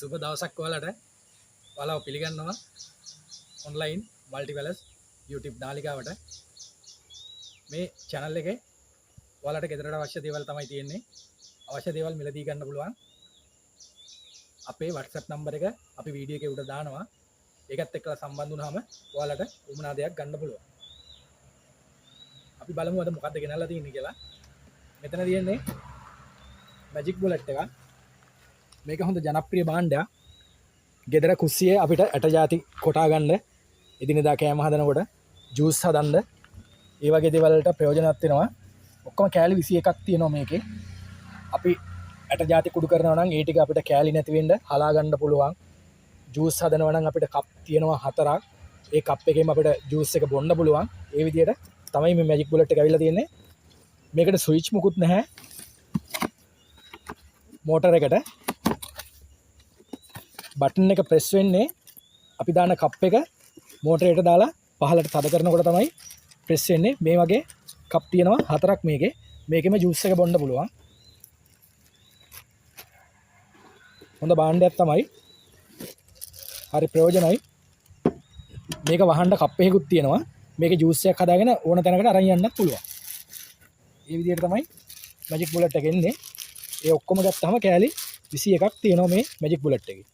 සුබ දවසක් ඔයාලට. ඔයාලව පිළිගන්නවා ඔන්ලයින් මල්ටි වැලස් YouTube නාලිකාවට. මේ channel එකේ ඔයාලට ගෙදරට අවශ්‍ය දේවල් තමයි තියෙන්නේ. අවශ්‍ය දේවල් මිලදී ගන්න පුළුවන්. අපේ WhatsApp number එක අපි වීඩියෝ එකේ උඩ දානවා. ඒකත් එක්කලා සම්බන්ධ වුණාම ඔයාලට උමනා දෙයක් ගන්න පුළුවන්. අපි බලමු අද මොකක්ද ගෙනල්ලා තියෙන්නේ කියලා. මෙතන තියෙන්නේ මැජික් බුලට් එකක්. මේක හොඳ ජනප්‍රිය භාණ්ඩයක්. ගෙදර කුස්සියේ අපිට ඇට ಜಾති කොටා ගන්න, එදිනෙදා කෑම හදනකොට, ජූස් හදන්න, ඒ වගේ දේවල් වලට ප්‍රයෝජනවත් වෙනවා. ඔක්කොම කෑලි 21ක් තියෙනවා මේකේ. අපි ඇට ಜಾති කුඩු කරනවා නම් ඒ ටික අපිට කෑලි නැති වෙන්න හලා ගන්න පුළුවන්. ජූස් හදනවා නම් අපිට කප් තියෙනවා 4ක්. ඒ කප් එකෙන් අපිට ජූස් එක බොන්න පුළුවන්. ඒ විදිහට තමයි මේ මැජික් බුලට් එක ඇවිල්ලා තියෙන්නේ. මේකට ස්විච් මුකුත් නැහැ. මෝටර එකට බටන් එක ප්‍රෙස් වෙන්නේ අපි දාන කප් එක මෝටරයට දාලා පහළට තද කරනකොට තමයි ප්‍රෙස් වෙන්නේ. මේ වගේ කප් තියෙනවා 4ක් මේකේ. මේකෙම ජූස් එක බොන්න පුළුවන්. හොඳ භාණ්ඩයක් තමයි. හරි ප්‍රයෝජනයි. මේක වහන්න කප් එකකුත් තියෙනවා. මේකේ ජූස් එකක් හදාගෙන ඕන තැනකට අරන් යන්නත් පුළුවන්. මේ විදිහට තමයි මැජික් බුලට් එක එන්නේ. ඒ ඔක්කොම ගත්තාම කෑලි 21ක් තියෙනවා මේ මැජික් බුලට් එකේ.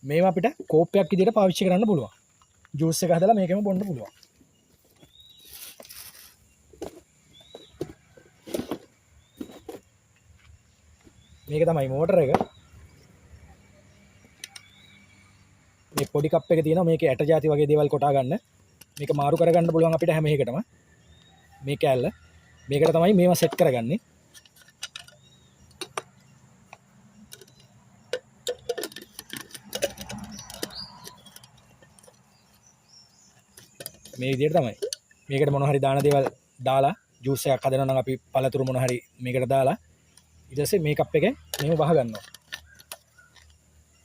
මේව අපිට කෝප්පයක් විදිහට පාවිච්චි කරන්න පුළුවන්. ජූස් එක හදලා මේකෙම බොන්න පුළුවන්. මේක තමයි මෝටර එක. මේ පොඩි කප් එක තියෙනවා. මේකේ ඇට ಜಾති වගේ දේවල් කොටා ගන්න. මේක මාරු කරගන්න පුළුවන් අපිට හැම එකකටම. මේ කෑල්ල. මේකට තමයි මේවා සෙට් කරගන්නේ. මේ විදිහට තමයි. මේකට මොන හරි දාන දේවල් දාලා ජූස් එකක් හදනවා නම් අපි පළතුරු මොන හරි මේකට දාලා ඊට පස්සේ මේ කප් එකෙන් මෙහෙම වහ ගන්නවා.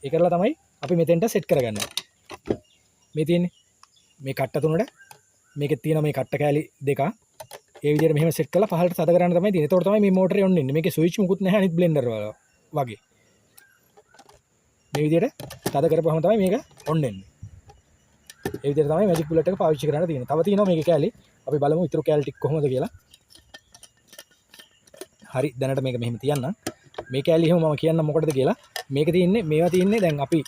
ඒ කරලා තමයි අපි මෙතෙන්ට සෙට් කරගන්නේ. මේ තියෙන්නේ මේ කට්ට තුනට මේකේ තියෙන මේ කට්ට කෑලි දෙක. ඒ විදිහට මෙහෙම සෙට් කරලා පහළට තද කරන්න තමයි තියෙන්නේ. ඒතකොට තමයි මේ මෝටරේ ඔන් වෙන්නේ. මේකේ ස්විච් මුකුත් නැහැ අනිත් බ්ලෙන්ඩර් වගේ. මේ විදිහට තද කරපුවම තමයි මේක ඔන් වෙන්නේ. ඒ විදිහට තමයි මැජික් බුලට් එක පාවිච්චි කරන්න තියෙන්නේ. තව තියෙනවා මේකේ කෑලි. අපි බලමු ඊටු කෑලි ටික කොහොමද කියලා. හරි දැනට මේක මෙහෙම තියන්නම්. මේ කෑලි එහෙම මම කියන්නම් මොකටද කියලා. මේක තියෙන්නේ මේවා තියෙන්නේ දැන් අපි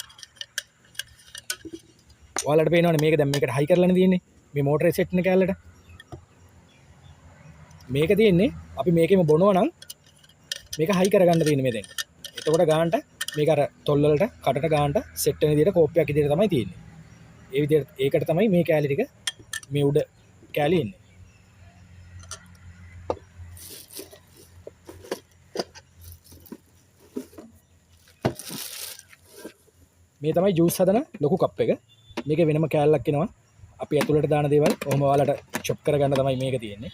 ඔයාලට පේනවනේ මේක දැන් මේකට හයි කරලානේ තියෙන්නේ. මේ මෝටරේ සෙට් වෙන කෑල්ලට. මේක තියෙන්නේ අපි මේකෙම බොනවා නම් මේක හයි කරගන්න තියෙන්නේ මේ දැන්. එතකොට ගානට මේක අර තොල් වලට කටට ගානට සෙට් වෙන විදිහට කෝප්පයක් විදිහට තමයි තියෙන්නේ. ඒ විදිහට ඒකට තමයි මේ කෑලි ටික මේ උඩ කෑලි ඉන්නේ. මේ තමයි ජූස් හදන ලොකු කප් එක. මේකේ වෙනම කෑල්ලක් එනවා. අපි ඇතුළට දාන දේවල් ඔහොම ඔයාලට චොප් කරගන්න තමයි මේක තියෙන්නේ.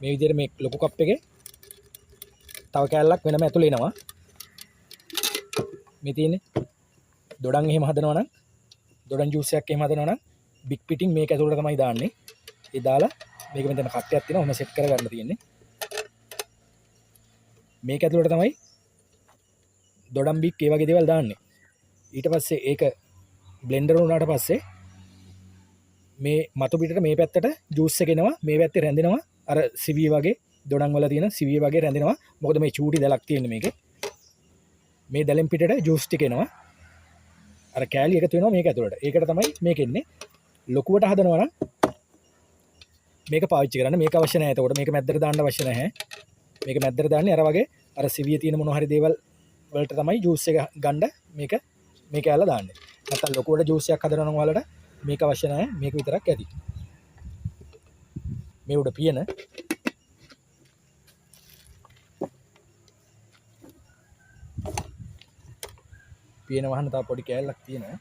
මේ විදිහට මේ ලොකු කප් එකේ තව කෑල්ලක් වෙනම ඇතුළේ එනවා. මේ තියෙන්නේ දොඩම් එහෙම හදනවා නම් දොඩම් ජූස් එකක් එහෙම හදනවා නම් බිග් පිටින් මේක ඇතුළට තමයි දාන්නේ. ඒ දාලා මේක මෙතන කට්ටයක් තියෙනවා. ඔහොම සෙට් කරගන්න තියෙන්නේ. මේක ඇතුළට තමයි දොඩම් බික් ඒ වගේ දේවල් දාන්නේ. ඊට පස්සේ ඒක බ්ලෙන්ඩර් වුණාට පස්සේ මේ මතු පිටට මේ පැත්තට ජූස් එක එනවා. මේ පැත්තේ රැඳෙනවා. අර සිවිය වගේ දොඩම් වල තියෙන සිවිය වගේ රැඳෙනවා. මොකද මේ චූටි දැලක් තියෙන්නේ මේකේ. මේ දැලෙන් පිටට ජූස් ටික එනවා. අර කෑලි එකතු වෙනවා මේක ඇතුළට. ඒකට තමයි මේක එන්නේ. ලොකුවට හදනවා නම් මේක පාවිච්චි කරන්න. මේක අවශ්‍ය නැහැ. එතකොට මේක මැද්දට දාන්න අවශ්‍ය නැහැ. මේක මැද්දට දාන්නේ අර වගේ අර සිවිය තියෙන මොන හරි දේවල් වලට තමයි ජූස් එක ගන්න මේක මේක ඇල්ල දාන්නේ. නැත්නම් ලොකුවට ජූස් එකක් හදනවා නම් ඔයාලට මේක අවශ්‍ය නැහැ. මේක විතරක් ඇති. මේ උඩ පියන වහන්න තව පොඩි කෑල්ලක් තියෙනවා.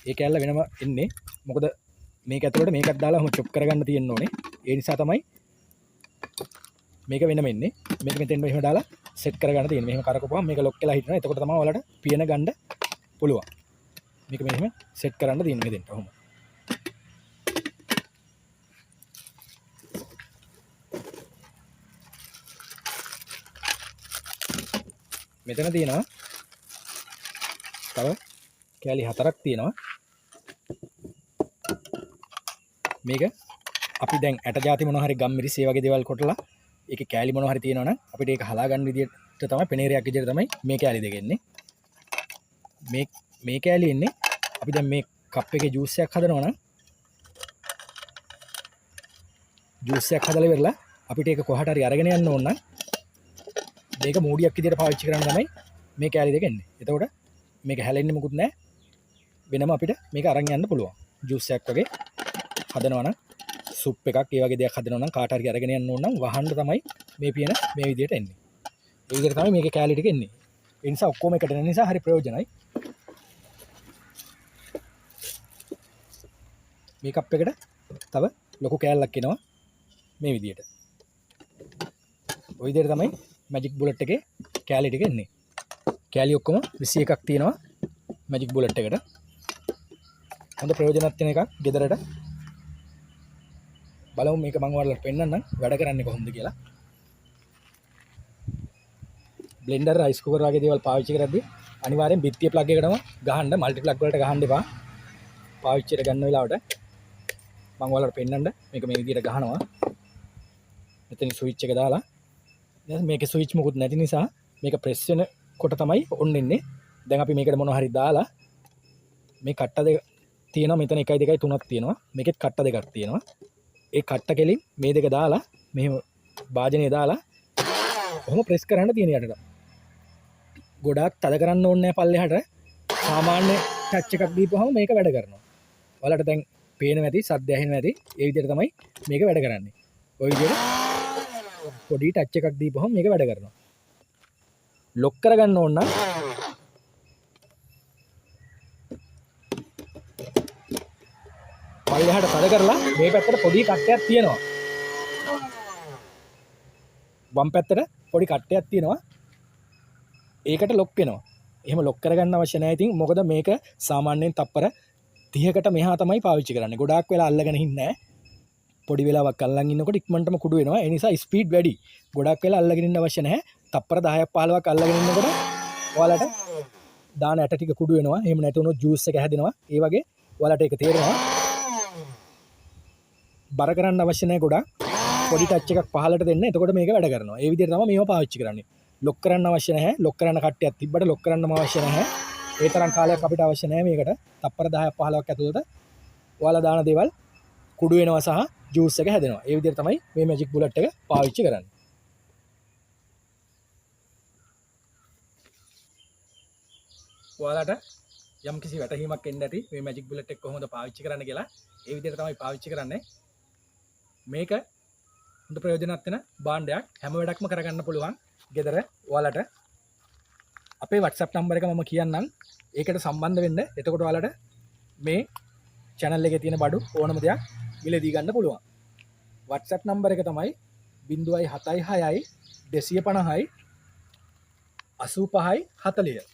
ඒ කෑල්ල වෙනම එන්නේ. මොකද මේක ඇතුළට මේකත් දාලා චොප් කරගන්න තියෙන්න ඕනේ. ඒ නිසා තමයි මේක වෙනම එන්නේ. මේක මෙතෙන් මෙහෙම දාලා සෙට් කරගන්න තියෙන්නේ. මෙහෙම කරකවපුවම මේක ලොක් වෙලා හිටිනවා. එතකොට තමයි ඔයාලට පියන ගන්න පුළුවන්. මේක මෙහෙම සෙට් කරන්න තියෙන්නේ මෙතෙන්ට. ඔහොම. මෙතන තියෙනවා තව කෑලි 4ක් තියෙනවා. මේක අපි දැන් ඇට ಜಾති මොනවා හරි ගම්මිරිස් ඒ වගේ දේවල් කොටලා ඒකේ කෑලි මොනවා හරි තියෙනවා නම් අපිට ඒක හලා ගන්න විදිහට තමයි පෙනේරයක් විදිහට තමයි මේ කෑලි දෙක එන්නේ. මේ කෑලි එන්නේ අපි දැන් මේ කප් එකේ ජූස් එකක් හදනවා නම් ජූස් එකක් හදලා ඉවරලා අපිට ඒක කොහට හරි අරගෙන යන්න ඕන නම් මේක මූඩියක් විදිහට පාවිච්චි කරන්න තමයි මේ කෑලි දෙක එන්නේ. එතකොට මේක හැලෙන්නේ මොකුත් නැහැ. වෙනම අපිට මේක අරන් යන්න පුළුවන්. ජූස් එකක් වගේ හදනවා නම් සුප් එකක් ඒ වගේ දෙයක් හදනවා නම් කාට හරි අරගෙන යන්න ඕන නම් වහන්න තමයි මේ පියන මේ විදිහට එන්නේ. ඒ විදිහට තමයි මේකේ කෑලි ටික එන්නේ. ඒ නිසා ඔක්කොම එකට එන නිසා හරි ප්‍රයෝජනයි. මේ කප් එකට තව ලොකු කෑල්ලක් එනවා මේ විදිහට. ওই විදිහට තමයි මැජික් බුලට් එකේ කෑලි ටික එන්නේ. කෑලි ඔක්කොම 21ක් තියෙනවා මැජික් බුලට් එකට. හොඳ ප්‍රයෝජනවත් වෙන එකක් ගෙදරට. බලමු මේක මම ඔයාලට පෙන්නන්නම් වැඩ කරන්නේ කොහොමද කියලා. බ්ලෙන්ඩර් රයිස් කුකර් වගේ දේවල් පාවිච්චි කරද්දී අනිවාර්යෙන් බිත්තිය ප්ලග් එකටම ගහන්න, මල්ටි ප්ලග් වලට ගහන්න එපා. පාවිච්චියට ගන්න වෙලාවට මම ඔයාලට පෙන්නන්න මේක මේ විදිහට ගහනවා. මෙතන ස්විච් එක දාලා දැන් මේකේ ස්විච් මොකුත් නැති නිසා මේක ප්‍රෙස් වෙන කොට තමයි ඔන් වෙන්නේ. දැන් අපි මේකට මොනවා හරි දාලා මේ කට්ට දෙක තියෙනවා. මෙතන 1 2 3ක් තියෙනවා. මේකෙත් කට්ට දෙකක් තියෙනවා. ඒ කට්ට කෙලින් මේ දෙක දාලා මෙහෙම වාජනය දාලා ඔහොම ප්‍රෙස් කරන්න තියෙන යටට. ගොඩාක් තද කරන්න ඕනේ නැහැ පල්ලෙහාට. සාමාන්‍ය ටච් එකක් දීපුවම මේක වැඩ කරනවා. ඔයාලට දැන් පේනවා ඇති, සද්ද ඇහෙනවා ඇති. ඒ විදිහට තමයි මේක වැඩ කරන්නේ. ඔය විදිහට පොඩි ටච් එකක් දීපුවම මේක වැඩ කරනවා. ලොක් කරගන්න ඕන නම් පල්ලෙහාට තද කරලා මේ පැත්තට පොඩි කට්ටයක් තියෙනවා. වම් පැත්තට පොඩි කට්ටයක් තියෙනවා. ඒකට ලොක් වෙනවා. එහෙම ලොක් කරගන්න අවශ්‍ය නැහැ. ඉතින් මොකද මේක සාමාන්‍යයෙන් තප්පර 30කට මෙහා තමයි පාවිච්චි කරන්නේ. ගොඩාක් වෙලා අල්ලගෙන ඉන්නේ නැහැ. පොඩි වෙලාවක් අල්ලන් ඉන්නකොට ඉක්මනටම කුඩු වෙනවා. ඒ නිසා ස්පීඩ් වැඩි. ගොඩාක් වෙලා අල්ලගෙන ඉන්න අවශ්‍ය නැහැ. තප්පර 10ක් 15ක් අල්ලගෙන ඉන්නකොට ඔයාලට දාන ඇට ටික කුඩු වෙනවා. එහෙම නැතුනොත් ජූස් එක හැදෙනවා. ඒ වගේ ඔයාලට ඒක තේරෙනවා. බර කරන්න අවශ්‍ය නැහැ ගොඩක්. පොඩි ටච් එකක් පහලට දෙන්න. එතකොට මේක වැඩ කරනවා. ඒ විදිහට තමයි මේව පාවිච්චි කරන්නේ. ලොක් කරන්න අවශ්‍ය නැහැ. ලොක් කරන්න කට්ටියක් තිබ්බට ලොක් කරන්නම අවශ්‍ය නැහැ. ඒ තරම් කාලයක් අපිට අවශ්‍ය නැහැ මේකට. තප්පර 10ක් 15ක් ඇතුළත ඔයාලා දාන දේවල් කුඩු වෙනවා සහ ජූස් එක හැදෙනවා. ඒ විදිහට තමයි මේ මැජික් බුලට් එක පාවිච්චි කරන්නේ. ඔයාලට යම් කිසි වැටහීමක් එන්න ඇති මේ මැජික් බුලට් එක කොහොමද පාවිච්චි කරන්න කියලා. ඒ විදිහට තමයි පාවිච්චි කරන්නේ. මේක හොඳ ප්‍රයෝජනවත් වෙන භාණ්ඩයක්. හැම වැඩක්ම කරගන්න පුළුවන් ගෙදර ඔයාලට. අපේ WhatsApp නම්බර එක මම කියන්නම්. ඒකට සම්බන්ධ වෙන්න. එතකොට ඔයාලට මේ channel එකේ තියෙන බඩු ඕනම දෙයක් මිලදී ගන්න පුළුවන්. WhatsApp නම්බර එක තමයි 076 250 85 40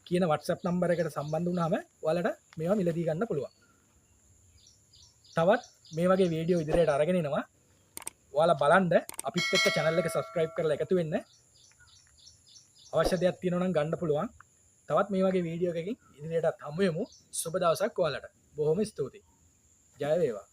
කියන WhatsApp නම්බර එකට සම්බන්ධ වුණාම ඔයාලට මේවා මිලදී ගන්න පුළුවන්. තවත් මේ වගේ වීඩියෝ ඉදිරියට අරගෙන එනවා. ඔයාලා බලන්න අපිත් එක්ක channel එක subscribe කරලා එකතු වෙන්න. අවශ්‍ය දෙයක් තියෙනවා නම් ගන්න පුළුවන්. තවත් මේ වගේ වීඩියෝ එකකින් ඉදිරියටත් හමු වෙමු. සුබ දවසක් ඔයාලට. බොහොම ස්තුතියි. ජය වේවා.